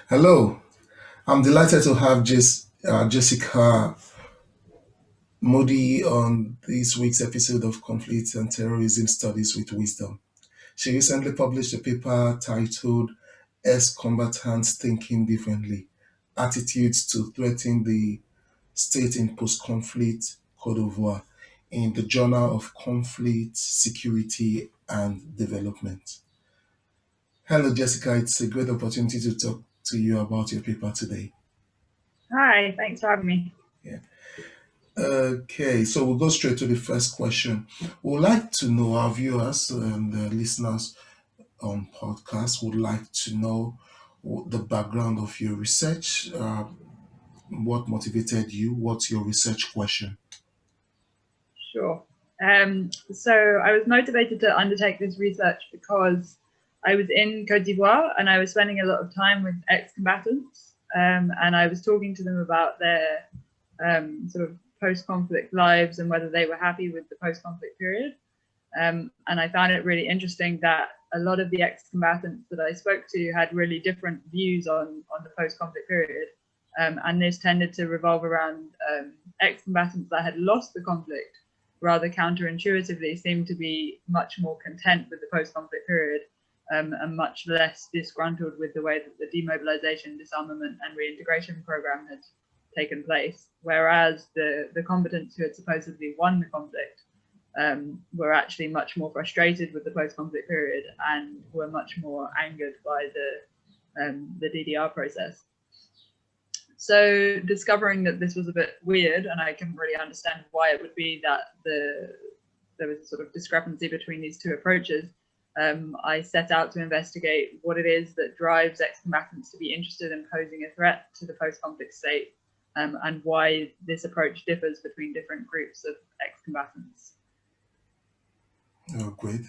Hello, I'm delighted to have Jessica Moody on this week's episode of Conflict and Terrorism Studies with Wisdom. She recently published a paper titled Ex-combatants Thinking Differently: Attitudes to Threaten the State in Post-Conflict Cote d'Ivoire in the Journal of Conflict, Security and Development. Hello, Jessica. It's a great opportunity to talk to you about your paper today. Hi, thanks for having me. Yeah. Okay, so we'll go straight to the first question. We'd like to know, our viewers and listeners on podcast would like to know the background of your research, what motivated you, what's your research question? Sure. So I was motivated to undertake this research because I was in Cote d'Ivoire and I was spending a lot of time with ex-combatants, and I was talking to them about their sort of post-conflict lives and whether they were happy with the post-conflict period. And I found it really interesting that a lot of the ex-combatants that I spoke to had really different views on the post-conflict period. And this tended to revolve around ex-combatants that had lost the conflict, rather counterintuitively seemed to be much more content with the post-conflict period, and much less disgruntled with the way that the demobilization, disarmament, and reintegration program had taken place. Whereas the combatants who had supposedly won the conflict were actually much more frustrated with the post-conflict period and were much more angered by the DDR process. So discovering that this was a bit weird, and I couldn't really understand why it would be that there was a sort of discrepancy between these two approaches, I set out to investigate what it is that drives ex-combatants to be interested in posing a threat to the post-conflict state, and why this approach differs between different groups of ex-combatants. Oh, great.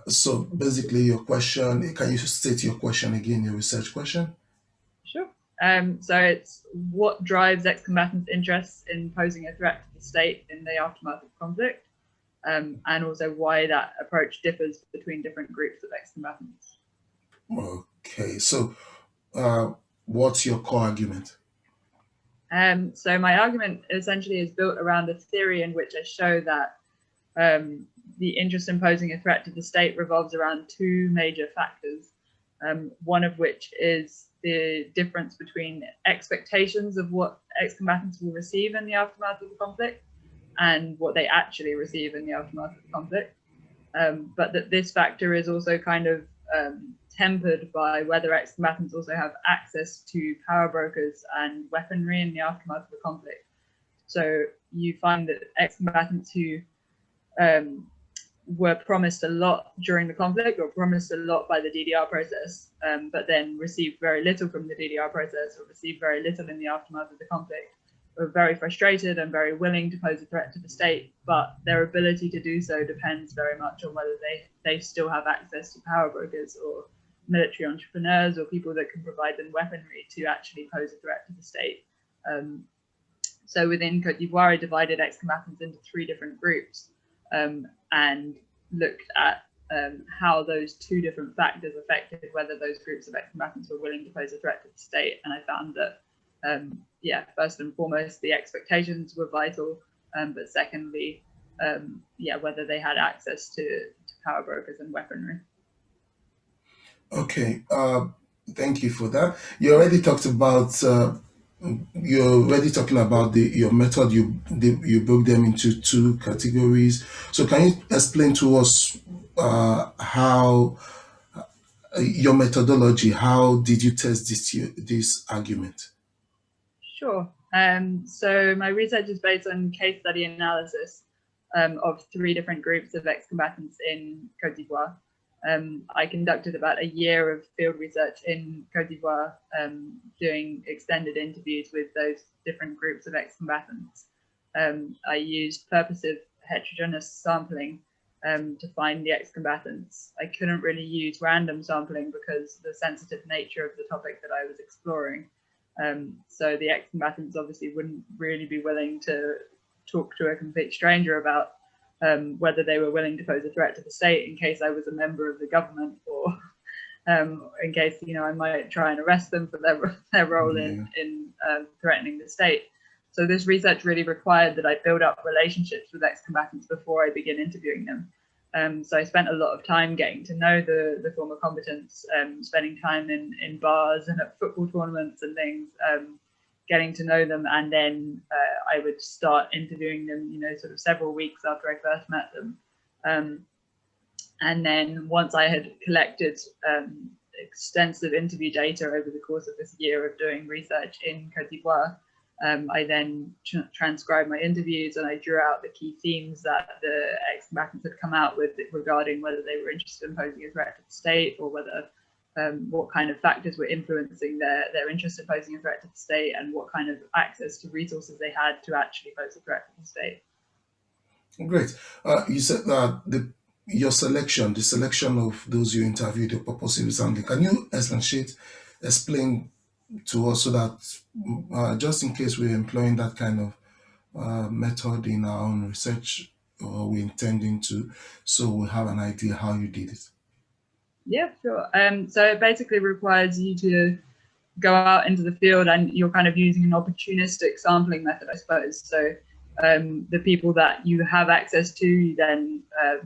So basically, your question, can you state your question again, your research question? Sure. So it's what drives ex-combatants' interests in posing a threat to the state in the aftermath of conflict, and also why that approach differs between different groups of ex-combatants. Okay, so uh, what's your core argument? So my argument essentially is built around a theory in which I show that the interest in posing a threat to the state revolves around two major factors, one of which is the difference between expectations of what ex-combatants will receive in the aftermath of the conflict and what they actually receive in the aftermath of the conflict. But that this factor is also kind of tempered by whether ex-combatants also have access to power brokers and weaponry in the aftermath of the conflict. So you find that ex-combatants who were promised a lot during the conflict or promised a lot by the DDR process, but then received very little from the DDR process or received very little in the aftermath of the conflict, were very frustrated and very willing to pose a threat to the state, but their ability to do so depends very much on whether they still have access to power brokers or military entrepreneurs or people that can provide them weaponry to actually pose a threat to the state. So within Cote d'Ivoire, I divided ex-combatants into three different groups, and looked at how those two different factors affected whether those groups of ex-combatants were willing to pose a threat to the state. And I found that, first and foremost, the expectations were vital, but secondly, whether they had access to power brokers and weaponry. Okay, thank you for that. You already talked about you're already talking about your method. You broke them into two categories. So can you explain to us how your methodology? How did you test this argument? Sure. So my research is based on case study analysis of three different groups of ex-combatants in Cote d'Ivoire. I conducted about a year of field research in Cote d'Ivoire, doing extended interviews with those different groups of ex-combatants. I used purposive heterogeneous sampling to find the ex-combatants. I couldn't really use random sampling because of the sensitive nature of the topic that I was exploring. So the ex-combatants obviously wouldn't really be willing to talk to a complete stranger about whether they were willing to pose a threat to the state in case I was a member of the government or in case, you know, I might try and arrest them for their role in threatening the state. So this research really required that I build up relationships with ex-combatants before I begin interviewing them. So I spent a lot of time getting to know the former combatants, spending time in bars and at football tournaments and things, getting to know them, and then I would start interviewing them, you know, sort of several weeks after I first met them. And then once I had collected extensive interview data over the course of this year of doing research in Cote d'Ivoire, I then transcribed my interviews, and I drew out the key themes that the ex-combatants had come out with regarding whether they were interested in posing a threat to the state, or whether what kind of factors were influencing their interest in posing a threat to the state, and what kind of access to resources they had to actually pose a threat to the state. Great. You said that the selection of those you interviewed, your purpose recently. Can you explain to us, so that just in case we're employing that kind of method in our own research, or we're intending to, so we have an idea how you did it? Yeah, sure. So it basically requires you to go out into the field, and you're kind of using an opportunistic sampling method, I suppose. So the people that you have access to, you then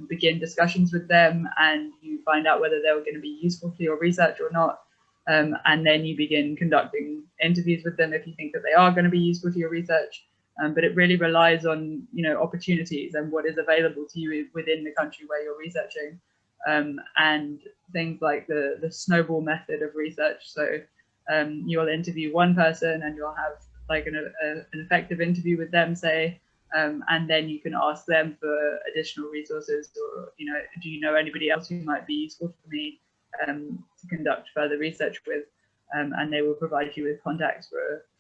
begin discussions with them, and you find out whether they're going to be useful to your research or not. And then you begin conducting interviews with them if you think that they are going to be useful to your research. But it really relies on, you know, opportunities and what is available to you within the country where you're researching, and things like the snowball method of research. So you'll interview one person, and you'll have like an effective interview with them, say, and then you can ask them for additional resources, or, you know, do you know anybody else who might be useful for me to conduct further research with, and they will provide you with contacts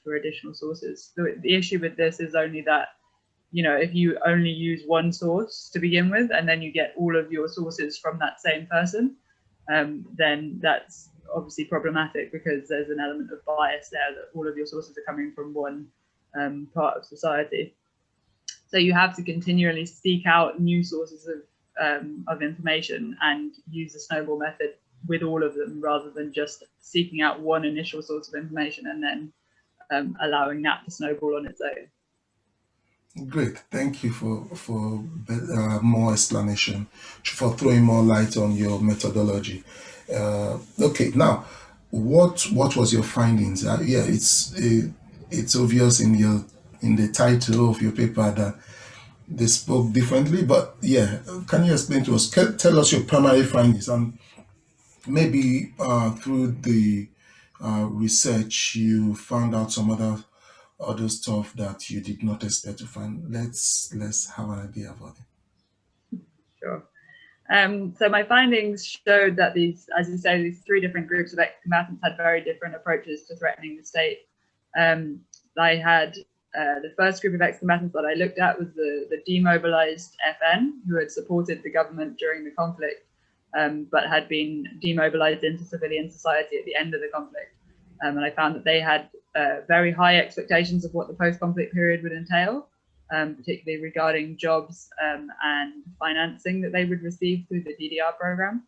for additional sources. The issue with this is only that, you know, if you only use one source to begin with, and then you get all of your sources from that same person, then that's obviously problematic, because there's an element of bias there that all of your sources are coming from one part of society. So you have to continually seek out new sources of information and use the snowball method with all of them, rather than just seeking out one initial source of information and then allowing that to snowball on its own. Great, thank you for more explanation, for throwing more light on your methodology. Okay, now, what was your findings? Yeah, it's obvious in the title of your paper that they spoke differently, but yeah, can you explain to us? Tell us your primary findings, and maybe through the research you found out some other stuff that you did not expect to find. Let's have an idea about it. Sure. So my findings showed that these, as you say, these three different groups of ex-combatants had very different approaches to threatening the state. I had the first group of ex-combatants that I looked at was the demobilized FN, who had supported the government during the conflict, but had been demobilized into civilian society at the end of the conflict. And I found that they had very high expectations of what the post-conflict period would entail, particularly regarding jobs and financing that they would receive through the DDR program.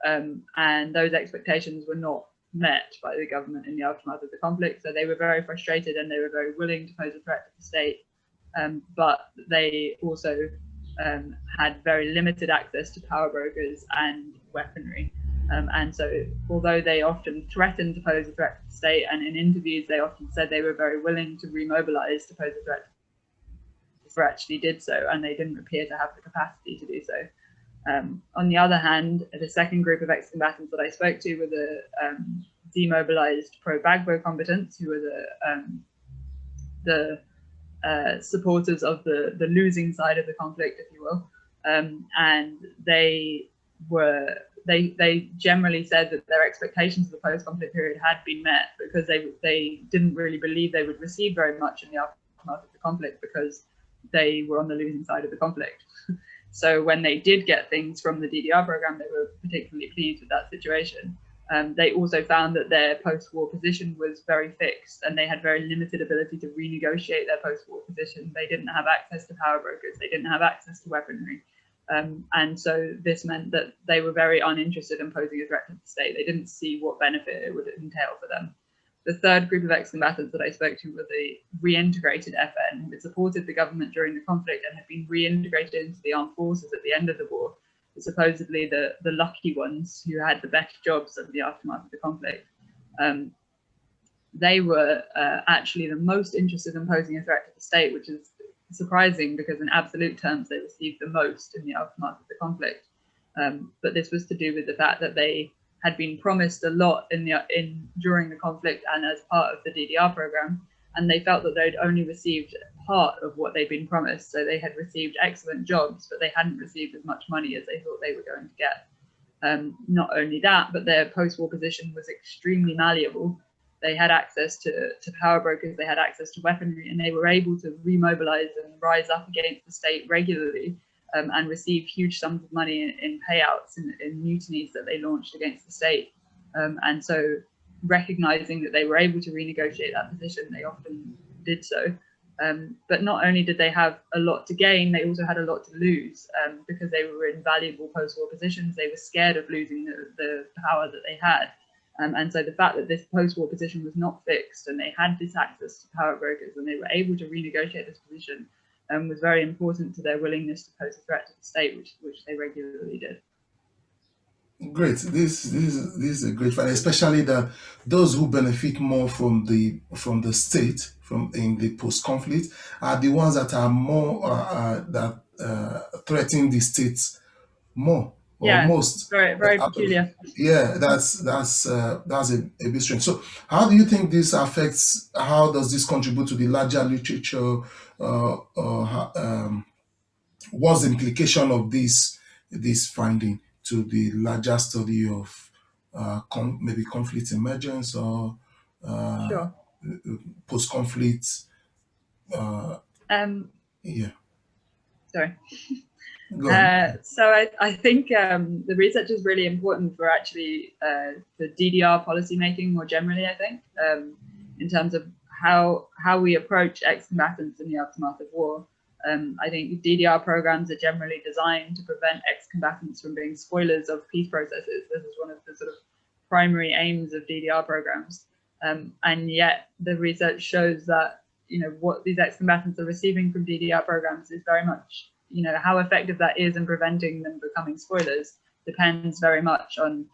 And those expectations were not met by the government in the aftermath of the conflict. So they were very frustrated, and they were very willing to pose a threat to the state. But they also had very limited access to power brokers and weaponry. And so although they often threatened to pose a threat to the state, and in interviews they often said they were very willing to remobilize to pose a threat, they actually did so, and they didn't appear to have the capacity to do so. On the other hand, the second group of ex-combatants that I spoke to were the demobilized pro-Gbagbo combatants, who were the supporters of the losing side of the conflict, if you will. And they generally said that their expectations of the post-conflict period had been met, because they didn't really believe they would receive very much in the aftermath of the conflict, because they were on the losing side of the conflict. So when they did get things from the DDR program, they were particularly pleased with that situation. They also found that their post-war position was very fixed, and they had very limited ability to renegotiate their post-war position. They didn't have access to power brokers. They didn't have access to weaponry. And so this meant that they were very uninterested in posing a threat to the state. They didn't see what benefit it would entail for them. The third group of ex-combatants that I spoke to were the reintegrated FN, who had supported the government during the conflict and had been reintegrated into the armed forces at the end of the war, supposedly the lucky ones who had the best jobs of the aftermath of the conflict. They were actually the most interested in posing a threat to the state, which is surprising because in absolute terms they received the most in the aftermath of the conflict. But this was to do with the fact that they had been promised a lot during the conflict and as part of the DDR program, and they felt that they'd only received part of what they'd been promised. So they had received excellent jobs, but they hadn't received as much money as they thought they were going to get. Not only that, but their post-war position was extremely malleable. They had access to power brokers, they had access to weaponry, and they were able to remobilize and rise up against the state regularly and receive huge sums of money in payouts in mutinies that they launched against the state. And so recognizing that they were able to renegotiate that position, they often did so. But not only did they have a lot to gain, they also had a lot to lose because they were in valuable post-war positions. They were scared of losing the power that they had. And so the fact that this post-war position was not fixed and they had this access to power brokers and they were able to renegotiate this position was very important to their willingness to pose a threat to the state, which they regularly did. Great. This is a great find, especially that those who benefit more from the state from in the post-conflict are the ones that are more that threaten the states more or Yeah, most. very, very peculiar. Yeah, that's a bit strange. So, how do you think this affects? How does this contribute to the larger literature? What's the implication of this finding to the larger study of maybe conflict emergence or Sure. post-conflict? Um, Yeah, sorry. go on. So I think the research is really important for actually for DDR policymaking more generally. I think in terms of how we approach ex-combatants in the aftermath of war. I think DDR programs are generally designed to prevent ex-combatants from being spoilers of peace processes. This is one of the sort of primary aims of DDR programs, and yet the research shows that what these ex-combatants are receiving from DDR programs is very much how effective that is in preventing them becoming spoilers depends very much on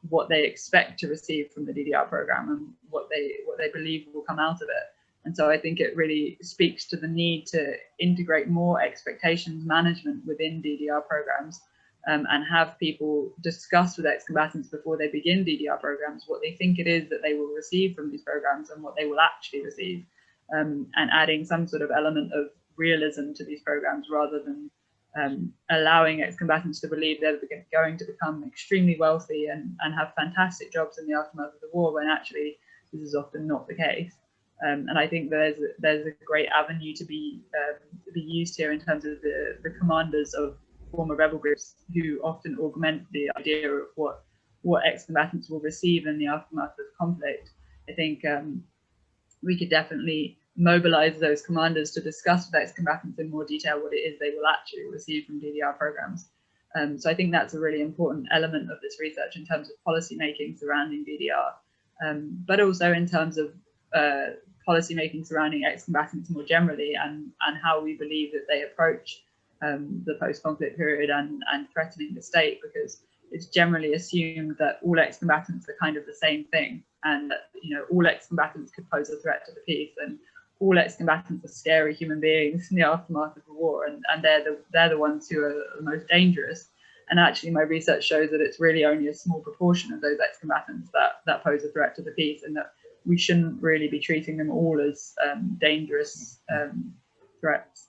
what they expect to receive from the DDR program and what they believe will come out of it. And so I think it really speaks to the need to integrate more expectations management within DDR programs and have people discuss with ex-combatants before they begin DDR programs what they think it is that they will receive from these programs and what they will actually receive, and adding some sort of element of realism to these programs rather than allowing ex-combatants to believe they're going to become extremely wealthy and have fantastic jobs in the aftermath of the war when actually this is often not the case. And I think there's a great avenue to be used here in terms of the commanders of former rebel groups who often augment the idea of what ex-combatants will receive in the aftermath of conflict. I think we could definitely mobilize those commanders to discuss with ex-combatants in more detail what it is they will actually receive from DDR programs. So I think that's a really important element of this research in terms of policy making surrounding DDR, but also in terms of policy making surrounding ex-combatants more generally and how we believe that they approach the post-conflict period and threatening the state, because it's generally assumed that all ex-combatants are kind of the same thing and that all ex-combatants could pose a threat to the peace and all ex-combatants are scary human beings in the aftermath of the war and they're the ones who are the most dangerous. And actually my research shows that it's really only a small proportion of those ex-combatants that pose a threat to the peace, and that we shouldn't really be treating them all as dangerous threats.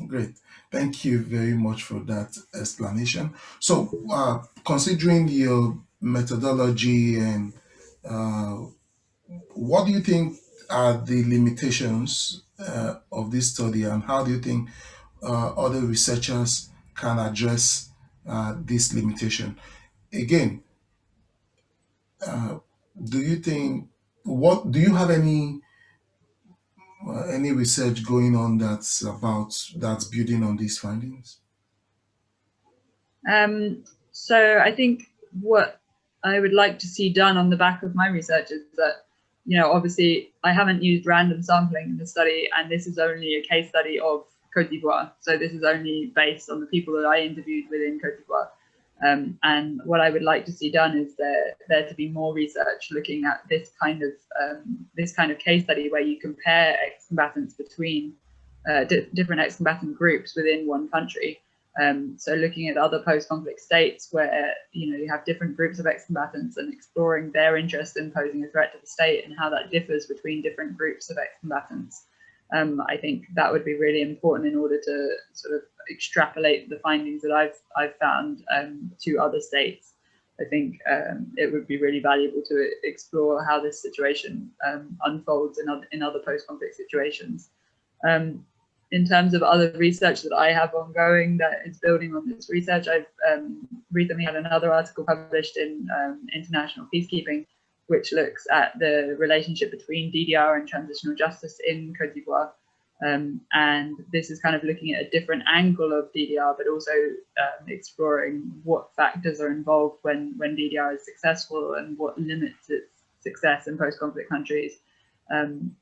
Great. Thank you very much for that explanation. So, considering your methodology and what do you think are the limitations of this study, and how do you think other researchers can address this limitation? Again, do you think what do you have any research going on that's building on these findings? So I think what I would like to see done on the back of my research is that, obviously I haven't used random sampling in the study, and this is only a case study of Cote d'Ivoire. So this is only based on the people that I interviewed within Cote d'Ivoire. And what I would like to see done is there to be more research looking at this kind of case study where you compare ex-combatants between different ex-combatant groups within one country. So looking at other post-conflict states where you have different groups of ex-combatants and exploring their interest in posing a threat to the state and how that differs between different groups of ex-combatants. I think that would be really important in order to sort of extrapolate the findings that I've found to other states. I think it would be really valuable to explore how this situation unfolds in other post-conflict situations. In terms of other research that I have ongoing that is building on this research, I've recently had another article published in International Peacekeeping, which looks at the relationship between DDR and transitional justice in Cote d'Ivoire. And this is kind of looking at a different angle of DDR, but also exploring what factors are involved when DDR is successful and what limits its success in post-conflict countries.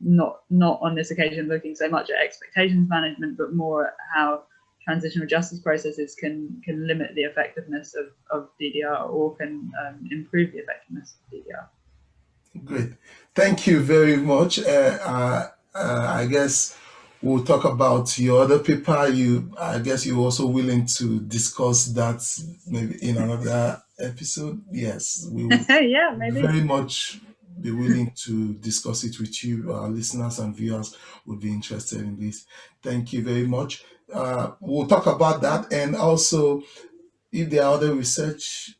Not on this occasion looking so much at expectations management, but more at how transitional justice processes can limit the effectiveness of DDR or can improve the effectiveness of DDR. Great. Thank you very much. I guess we'll talk about your other paper. I guess you're also willing to discuss that maybe in another episode. Yes, we will Yeah, maybe. very much be willing to discuss it with you. Our listeners and viewers would be interested in this. Thank you very much. We'll talk about that, and also if there are other research,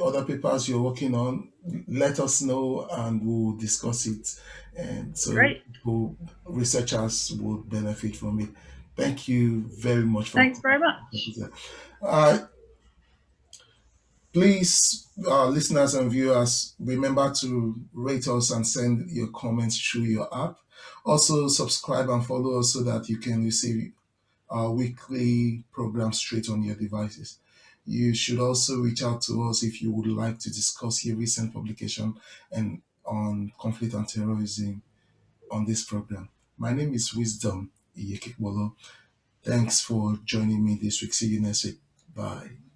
other papers you're working on, let us know and we'll discuss it. And so Great. people, researchers will benefit from it. Thank you very much for. Thanks very much. Uh, Please, listeners and viewers, remember to rate us and send your comments through your app. Also, subscribe and follow us so that you can receive our weekly program straight on your devices. You should also reach out to us if you would like to discuss your recent publication and on conflict and terrorism on this program. My name is Wisdom Iyekikbolo. Thanks for joining me this week. See you next week. Bye.